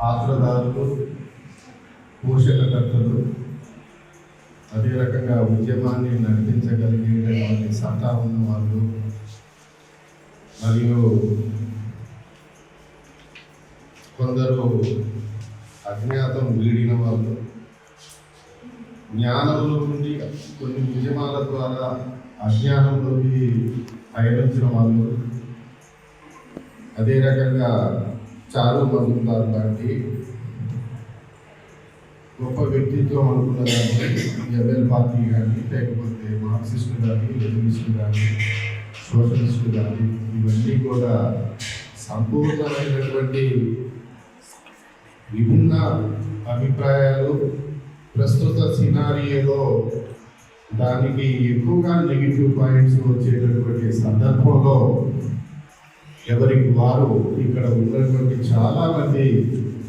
పాత్రదారులు, పోషకకర్తలు, అదే రకంగా ఉద్యమాన్ని నడిపించగలిగేటటువంటి సత్తా ఉన్న వాళ్ళు, మరియు కొందరు అజ్ఞాతం వీడిన వాళ్ళు, జ్ఞానంలో నుండి కొన్ని ఉద్యమాల ద్వారా అజ్ఞానంలోకి పయనించిన వాళ్ళు, అదే రకంగా చారు మజుందార్ లాంటి గొప్ప వ్యక్తిత్వం అనుకున్న దాన్ని ఎంఎల్ పార్టీ కానీ, లేకపోతే మార్క్సిస్టు కానీ, లెనినిస్టు కానీ, సోషలిస్టు కానీ, ఇవన్నీ కూడా సంపూర్ణమైనటువంటి విభిన్న అభిప్రాయాలు ప్రస్తుత సినారియోలో దానికి ఎక్కువగా నెగిటివ్ పాయింట్స్ వచ్చేటటువంటి సందర్భంలో ఎవరికి వారు ఇక్కడ ఉన్నటువంటి చాలామంది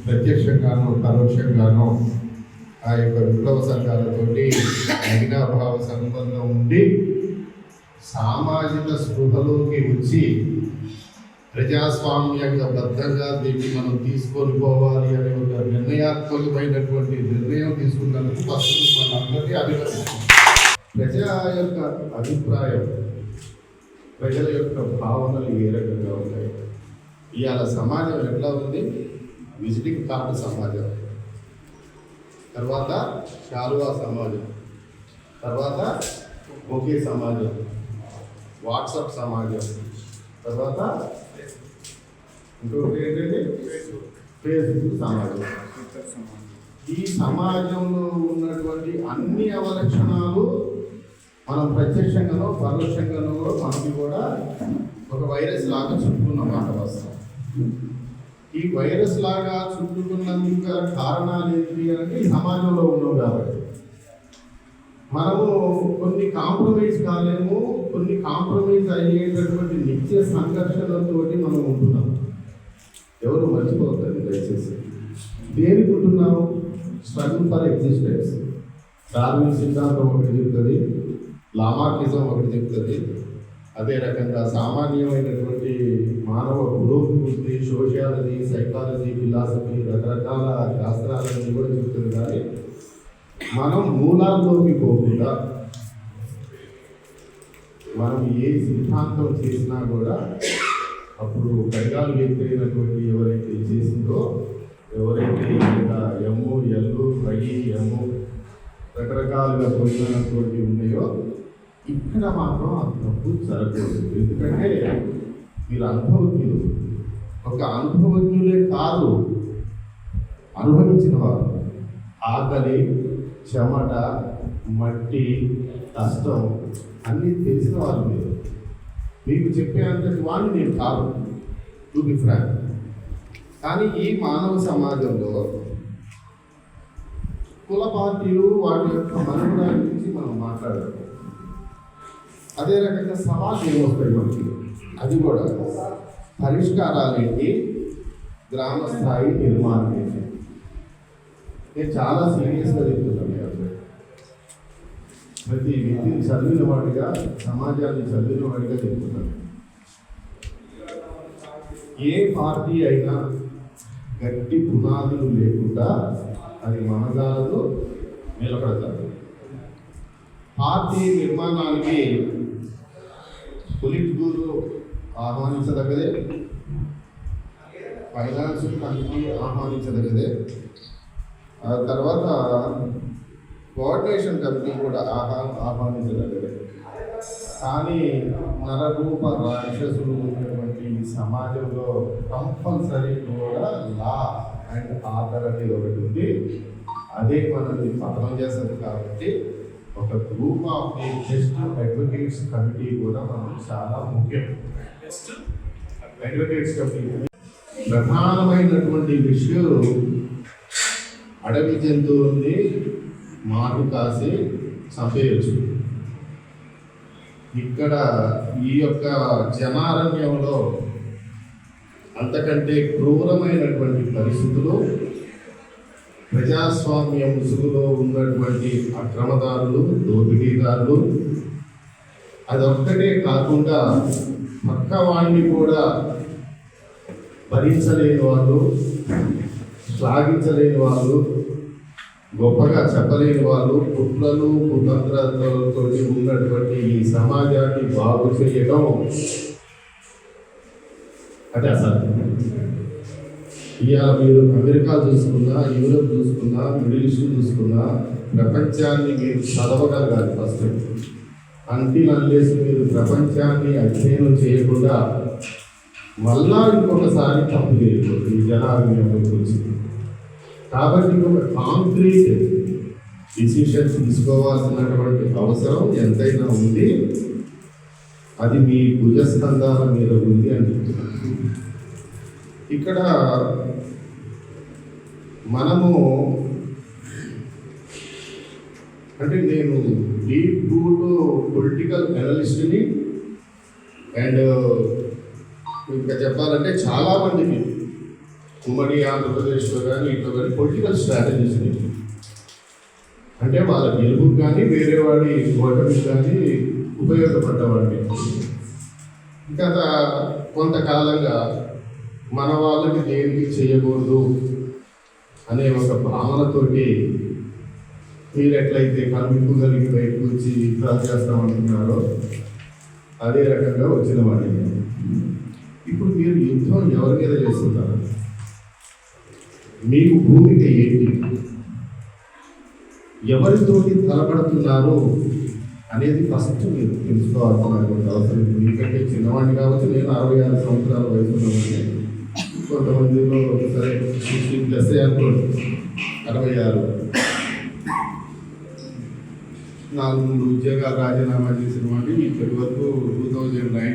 ప్రత్యక్షంగానో పరోక్షంగానో ఆ యొక్క విప్లవ సంఘాలతోటి అజ్ఞాభావ సంబంధం ఉండి సామాజిక స్పృహలోకి వచ్చి ప్రజాస్వామ్యంగా బద్ధంగా దీన్ని మనం తీసుకొని పోవాలి అనే ఒక నిర్ణయాత్మకమైనటువంటి నిర్ణయం తీసుకున్నందుకు ఫస్ట్ మనందరికీ అభినందన. ప్రజల యొక్క అభిప్రాయం, ప్రజల యొక్క భావనలు ఏ రకంగా ఉంటాయి? ఇవాళ సమాజం ఎట్లా ఉంది? విజిటింగ్ కార్డు సమాజం, తర్వాత శాలువా సమాజం, తర్వాత ఒకే సమాజం, వాట్సాప్ సమాజం, తర్వాత ఇంకొకటి ఏంటంటే ఫేస్బుక్ సమాజం. ఈ సమాజంలో ఉన్నటువంటి అన్ని అవలక్షణాలు మనం ప్రత్యక్షంగానో పరోక్షంగానో మనకి కూడా ఒక వైరస్ లాగా చుట్టుకున్న మాట వస్తాం. ఈ వైరస్ లాగా చుట్టుకున్నందుకు గల కారణాలు ఏంటి అంటే సమాజంలో ఉన్నాం కాబట్టి మనము కొన్ని కాంప్రమైజ్ కాలేము, కొన్ని కాంప్రమైజ్ అయ్యేటటువంటి నిత్య సంఘర్షణలతోటి మనం ఉంటున్నాం. ఎవరు మర్చిపోతారు దయచేసి. దేనికి ఉంటున్నాం? Struggle for existence. డార్విన్ సిద్ధాంతం ఒకటి చెప్తుంది, లామార్కిజం ఒకటి చెప్తుంది, అదే రకంగా సామాన్యమైనటువంటి మానవ పురోభివృద్ధి, సోషియాలజీ, సైకాలజీ, ఫిలాసఫీ, రకరకాల శాస్త్రాలన్నీ కూడా చెప్తుంది. కానీ మనం మూలాల్లోకి పోకుండా మనం ఏ సిద్ధాంతం చేసినా కూడా అప్పుడు కడిగాలు ఎత్తైనటువంటి ఎవరైతే చేసిందో, ఎవరైతే ఎమ్ము ఎల్లు రగి ఎమ్ము రకరకాలుగా పోయినటువంటి ఉన్నాయో ఇక్కడ మాత్రం ఆ తప్పు జరగదు. ఎందుకంటే మీరు అనుభవజ్ఞులు, ఒక అనుభవజ్ఞులే కాదు అనుభవించిన వారు. ఆకలి, చెమట, మట్టి, కష్టం అన్నీ తెలిసిన వాళ్ళు మీరు. మీకు చెప్పే అంతటి వాళ్ళు నేను కాదు, టు బి ఫ్రాంక్. కానీ ఈ మానవ సమాజంలో కుల పార్టీలు వాటి యొక్క మనుగడ గురించి మనం మాట్లాడాలి. అదే రకంగా సవాళ్ళు ఏమొస్తాయి మనకి, అది కూడా పరిష్కారాలు ఏంటి, గ్రామ స్థాయి నిర్మాణం ఏంటి. నేను చాలా సీరియస్గా చెప్తున్నాను. ప్రతి వ్యక్తిని చదివిన వాడిగా, సమాజాన్ని చదివిన వాడిగా చెప్తున్నాను. ఏ పార్టీ అయినా గట్టి పునాదులు లేకుండా అది మనగాలతో నిలబడతారు. పార్టీ నిర్మాణానికి పొలిట్ బ్యూరో ఆహ్వానించదగ్గదే, ఫైనాన్స్ కమిటీ ఆహ్వానించదగ్గదే, ఆ తర్వాత కోఆర్డినేషన్ కమిటీ కూడా ఆహ్వానించదగ్గదే. కానీ నరరూప రాక్షసులు ఉన్నటువంటి సమాజంలో కంపల్సరీ కూడా లా అండ్ ఆర్డర్ అనేది ఒకటి ఉంది. అదే మనల్ని పతనం చేస్తుంది. కాబట్టి ఒక group of the best advocates committee కూడా మనకు చాలా ముఖ్యం. అడ్వకేట్స్ కమిటీ ప్రధానమైనటువంటి విషయం అడవి జంతువుల్ని మాటు కాసి చంపేయచ్చు. ఇక్కడ ఈ యొక్క జనారణ్యంలో అంతకంటే క్రూరమైనటువంటి పరిస్థితులు, ప్రజాస్వామ్య ముసుగులో ఉన్నటువంటి అక్రమదారులు, దోపిడీదారులు, అదొక్కటే కాకుండా పక్క వాడిని కూడా భరించలేని వాళ్ళు, శ్లాఘించలేని వాళ్ళు, గొప్పగా చెప్పలేని వాళ్ళు, కుట్రలు కుతంత్రాలతో ఉన్నటువంటి ఈ సమాజాన్ని బాగు చేయడం అంటే అసాధ్యం. ఇవాళ మీరు అమెరికా చూసుకున్నా, యూరోప్ చూసుకున్నా, మిడిల్ ఈస్ట్ చూసుకున్నా, ప్రపంచాన్ని మీరు చదవగలగాలి ఫస్ట్. అంటిల్ అన్లెస్ మీరు ప్రపంచాన్ని అధ్యయనం చేయకుండా మళ్ళా ఇంకొకసారి తప్పు చేయకూడదు ఈ జనాభా గురించి. కాబట్టి ఒక కాంక్రీట్ డిసిషన్ తీసుకోవాల్సినటువంటి అవసరం ఎంతైనా ఉంది. అది మీ భుజస్కంధాల మీద ఉంది అని చెప్తున్నాను. ఇక్కడ మనము అంటే నేను డీప్ రూట్ పొలిటికల్ అనలిస్ట్ని అండ్ ఇంకా చెప్పాలంటే చాలామందికి ఉమ్మడి ఆంధ్రప్రదేశ్లో కానీ ఇట్లా కానీ పొలిటికల్ స్ట్రాటజీస్ని అంటే వాళ్ళ గెలుపుకు కానీ వేరే వాడి ఓటమికి కానీ ఉపయోగపడ్డవాడిని గత కొంతకాలంగా మన వాళ్ళకి దేనికి చేయకూడదు అనే ఒక భావనతోటి మీరు ఎట్లయితే కనువిప్పు కలిగి బయటకు వచ్చి యుద్ధాలు చేస్తామంటున్నారో అదే రకంగా వచ్చిన వాడిని. ఇప్పుడు మీరు యుద్ధం ఎవరి మీద చేస్తున్నారు? మీకు భూమిక ఏంటి? ఎవరితోటి తలపడుతున్నారు అనేది ఫస్ట్ మీరు తెలుసుకోవాల్సిన అవసరం. మీకంటే చిన్నవాడిని కాబట్టి నేను 66 సంవత్సరాల వయసులో ఉంటే కొంతమందిలో సరే 60+ అనుకోండి, 66. 4 ఉద్యోగాలు రాజీనామా చేసిన వాడిని ఇప్పటి వరకు 2009లో